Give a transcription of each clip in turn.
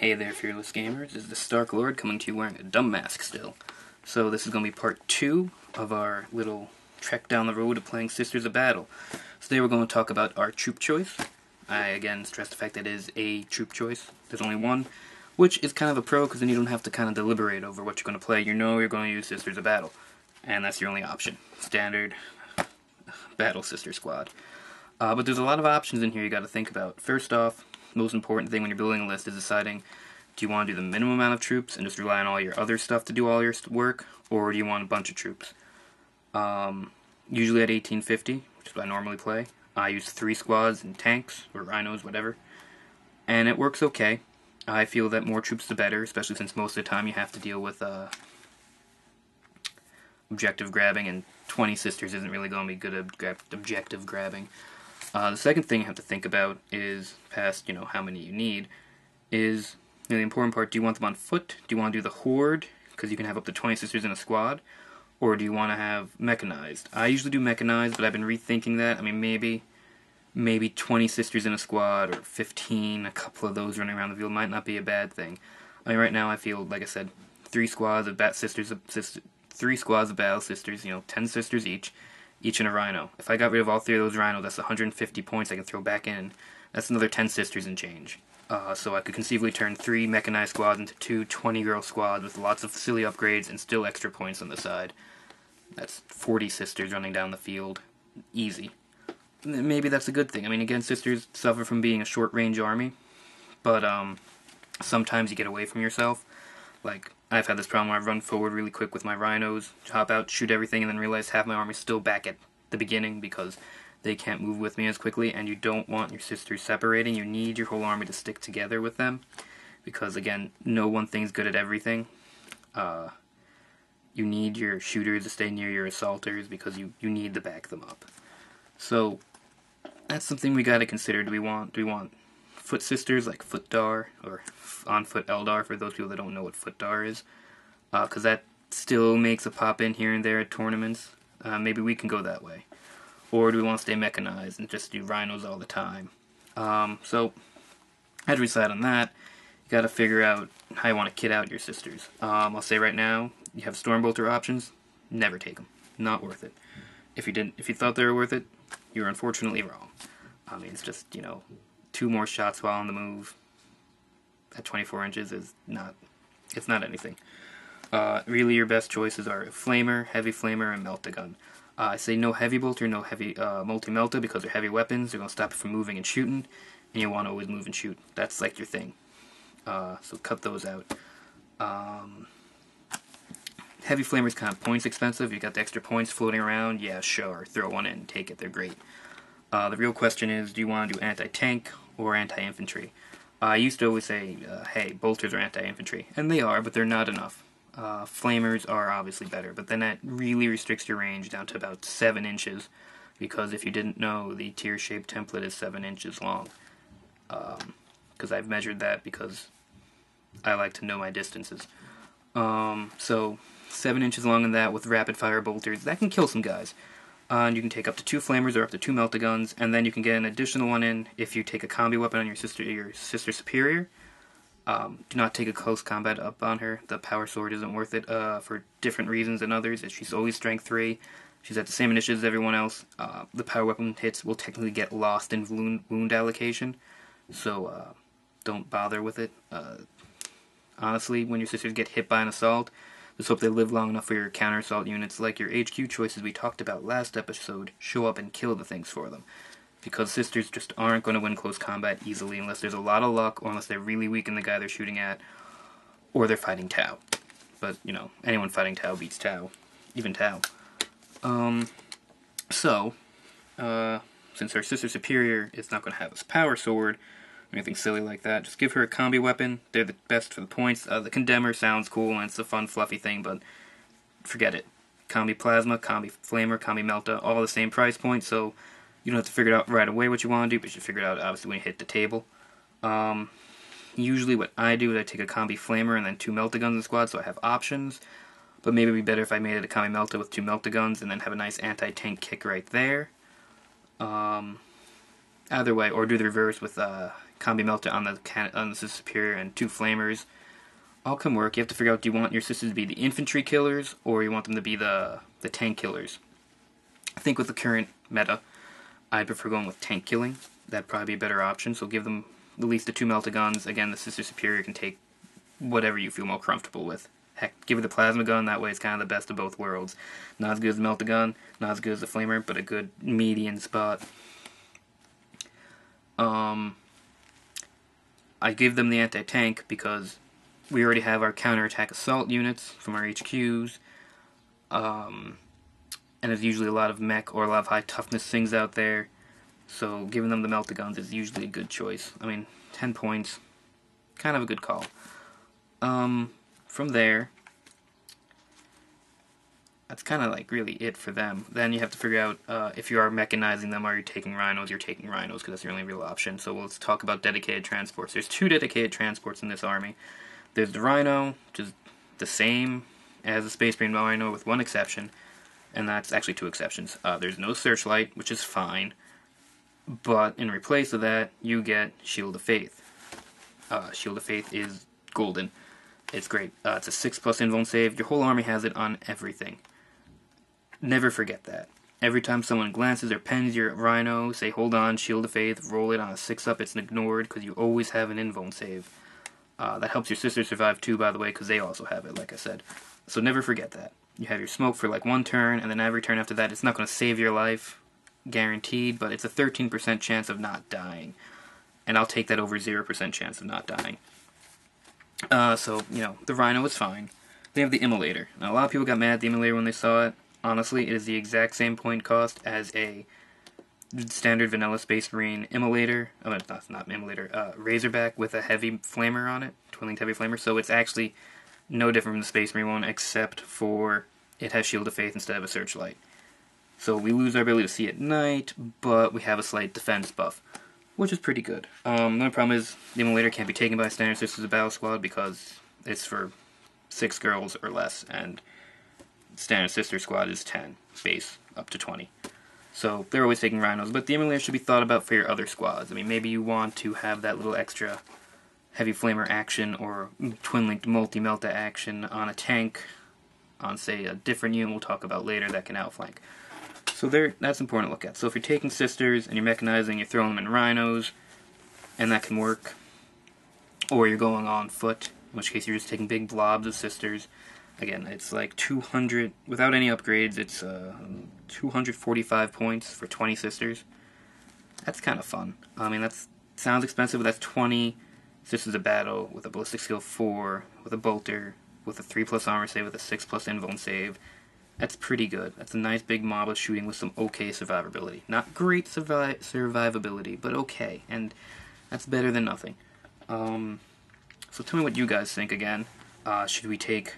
Hey there, fearless gamers. This is the Stark Lord coming to you wearing a dumb mask still. So this is going to be part 2 of our little trek down the road of playing Sisters of Battle. So today we're going to talk about our troop choice. I again stress the fact that it is a troop choice. There's only one, which is kind of a pro because then you don't have to kind of deliberate over what you're going to play. You know you're going to use Sisters of Battle, and that's your only option. Standard Battle Sister Squad. But there's a lot of options in here you got to think about. First off, most important thing when you're building a list is deciding, do you want to do the minimum amount of troops and just rely on all your other stuff to do all your work, or do you want a bunch of troops? Usually at 1850, which is what I normally play, I use 3 squads and tanks, or rhinos, whatever, and it works okay. I feel that more troops the better, especially since most of the time you have to deal with objective grabbing, and 20 sisters isn't really going to be good at objective grabbing. The second thing you have to think about is, past, how many you need, is the important part. Do you want them on foot? Do you want to do the horde, because you can have up to 20 sisters in a squad? Or do you want to have mechanized? I usually do mechanized, but I've been rethinking that. I mean, maybe 20 sisters in a squad, or 15, a couple of those running around the field might not be a bad thing. I mean, right now I feel, like I said, 3 squads of battle sisters, 10 sisters each in a rhino. If I got rid of all 3 of those rhinos, that's 150 points I can throw back in. That's another 10 sisters and change. So I could conceivably turn 3 mechanized squads into 2 20-girl squads with lots of facility upgrades and still extra points on the side. That's 40 sisters running down the field. Easy. Maybe that's a good thing. I mean, again, sisters suffer from being a short-range army, but sometimes you get away from yourself. Like, I've had this problem where I run forward really quick with my rhinos, hop out, shoot everything, and then realize half my army's still back at the beginning because they can't move with me as quickly, and you don't want your sisters separating. You need your whole army to stick together with them, because, again, no one thing's good at everything. You need your shooters to stay near your assaulters because you need to back them up. So, that's something we gotta consider. Do we want foot sisters like Foot Dar, or on foot Eldar for those people that don't know what Foot Dar is? Because that still makes a pop in here and there at tournaments. Maybe we can go that way. Or do we want to stay mechanized and just do rhinos all the time? So, as we decide on that, you gotta figure out how you want to kit out your sisters. I'll say right now, you have Stormbolter options, never take them. Not worth it. If you thought they were worth it, you're unfortunately wrong. I mean, it's just, 2 more shots while on the move at 24 inches is not anything. Really your best choices are Flamer, Heavy Flamer, and Melt-A-Gun. I say no Heavy Bolter, no Heavy Multi-Melta, because they're heavy weapons. They're going to stop you from moving and shooting, and you want to always move and shoot. That's like your thing. So cut those out. Heavy Flamer's kind of points expensive. You got the extra points floating around. Yeah, sure. Throw one in. Take it. They're great. The real question is, do you want to do anti-tank or anti-infantry? I used to always say, hey, bolters are anti-infantry. And they are, but they're not enough. Flamers are obviously better, but then that really restricts your range down to about 7 inches, because if you didn't know, the tier-shaped template is 7 inches long. Because I've measured that because I like to know my distances. So 7 inches long in that with rapid-fire bolters, that can kill some guys. And you can take up to 2 flamers or up to 2 Melt-A-Guns, and then you can get an additional one in if you take a combi weapon on your sister superior. Do not take a close combat up on her. The power sword isn't worth it for different reasons than others. She's always strength 3. She's at the same initiative as everyone else. The power weapon hits will technically get lost in wound allocation, so don't bother with it. Honestly, when your sisters get hit by an assault, just hope they live long enough for your counter-assault units, like your HQ choices we talked about last episode, show up and kill the things for them. Because sisters just aren't going to win close combat easily unless there's a lot of luck, or unless they're really weak in the guy they're shooting at, or they're fighting Tau. But, anyone fighting Tau beats Tau. Even Tau. Since our sister superior is not going to have this power sword, or anything silly like that, just give her a combi weapon. They're the best for the points. The Condemner sounds cool, and it's a fun, fluffy thing, but forget it. Combi Plasma, Combi Flamer, Combi Melta, all the same price point, so you don't have to figure it out right away what you want to do, but you figure it out, obviously, when you hit the table. Usually what I do is I take a Combi Flamer and then 2 Melt-A-Guns in the squad, so I have options. But maybe it would be better if I made it a Combi Melta with 2 Melt-A-Guns and then have a nice anti-tank kick right there. Either way, or do the reverse with Combi Melta on the Sister Superior and 2 Flamers all can work. You have to figure out, do you want your sisters to be the infantry killers, or you want them to be the tank killers? I think with the current meta, I prefer going with tank killing. That'd probably be a better option, so give them at least the 2 Melta guns. Again, the Sister Superior can take whatever you feel more comfortable with. Heck, give her the Plasma gun, that way it's kind of the best of both worlds. Not as good as the Melta gun, not as good as the Flamer, but a good median spot. I give them the anti-tank because we already have our counterattack assault units from our HQs, and there's usually a lot of mech or a lot of high toughness things out there, so giving them the Melta guns is usually a good choice. I mean, 10 points, kind of a good call. From there, that's kind of like really it for them. Then you have to figure out if you are mechanizing them, are you taking rhinos? You're taking rhinos because that's the only real option. So let's talk about dedicated transports. There's 2 dedicated transports in this army. There's the Rhino, which is the same as the Space Marine Rhino with 1 exception, and that's actually 2 exceptions. There's no Searchlight, which is fine, but in replace of that, you get Shield of Faith. Shield of Faith is golden. It's great. It's a 6+ invuln save. Your whole army has it on everything. Never forget that. Every time someone glances or pens your Rhino, say, hold on, Shield of Faith, roll it on a 6-up, it's ignored, because you always have an invuln save. That helps your sisters survive too, by the way, because they also have it, like I said. So never forget that. You have your smoke for like 1 turn, and then every turn after that, it's not going to save your life, guaranteed, but it's a 13% chance of not dying. And I'll take that over 0% chance of not dying. So, you know, the Rhino is fine. They have the Immolator. Now, a lot of people got mad at the Immolator when they saw it. Honestly, it is the exact same point cost as a standard vanilla Space Marine Immolator. Oh, not Immolator. Razorback with a heavy flamer on it. Twin-linked heavy flamer. So it's actually no different from the Space Marine one, except for it has Shield of Faith instead of a Searchlight. So we lose our ability to see at night, but we have a slight defense buff, which is pretty good. The only problem is the Immolator can't be taken by Standard Sisters of Battle Squad because it's for 6 girls or less, and Standard Sister Squad is 10, base up to 20. So they're always taking Rhinos, but the Immolator should be thought about for your other squads. I mean, maybe you want to have that little extra heavy flamer action or twin-linked multi-melta action on a tank, on, say, a different unit we'll talk about later that can outflank. So that's important to look at. So if you're taking sisters and you're mechanizing, you're throwing them in rhinos, and that can work. Or you're going on foot, in which case you're just taking big blobs of sisters. Again, it's like 200, without any upgrades, it's 245 points for 20 sisters. That's kind of fun. I mean, that sounds expensive, but that's 20 Sisters of Battle with a ballistic skill 4, with a bolter, with a 3+ armor save, with a 6+ invuln save. That's pretty good. That's a nice big mob of shooting with some okay survivability. Not great survivability, but okay. And that's better than nothing. So tell me what you guys think again. Should we take...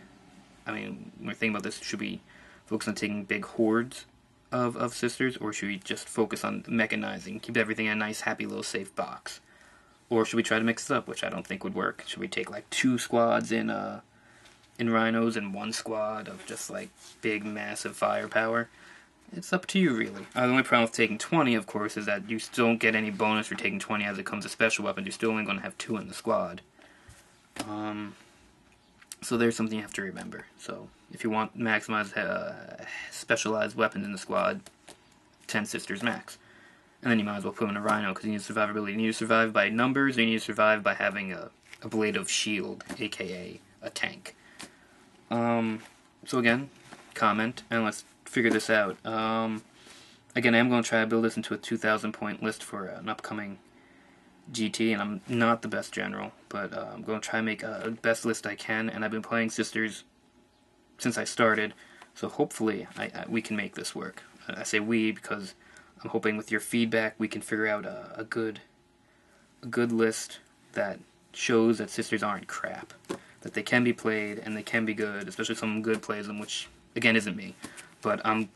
I mean, when we're thinking about this, should we focus on taking big hordes of sisters, or should we just focus on mechanizing, keep everything in a nice, happy, little safe box? Or should we try to mix it up, which I don't think would work? Should we take like 2 squads in rhinos and 1 squad of just like big, massive firepower? It's up to you, really. The only problem with taking 20, of course, is that you still don't get any bonus for taking 20 as it comes to special weapons. You're still only going to have 2 in the squad. So there's something you have to remember. So if you want maximize specialized weapons in the squad, 10 sisters max. And then you might as well put them in a rhino because you need survivability. You need to survive by numbers, or you need to survive by having a blade of shield, aka a tank. So again, comment, and let's figure this out. Again, I am going to try to build this into a 2,000 point list for an upcoming GT, and I'm not the best general, but I'm going to try and make a best list I can, and I've been playing sisters since I started, so hopefully we can make this work. I say we because I'm hoping with your feedback we can figure out a good list that shows that sisters aren't crap, that they can be played and they can be good, especially if someone good plays them, which again isn't me, but I'm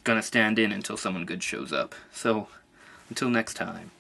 gonna stand in until someone good shows up. So until next time.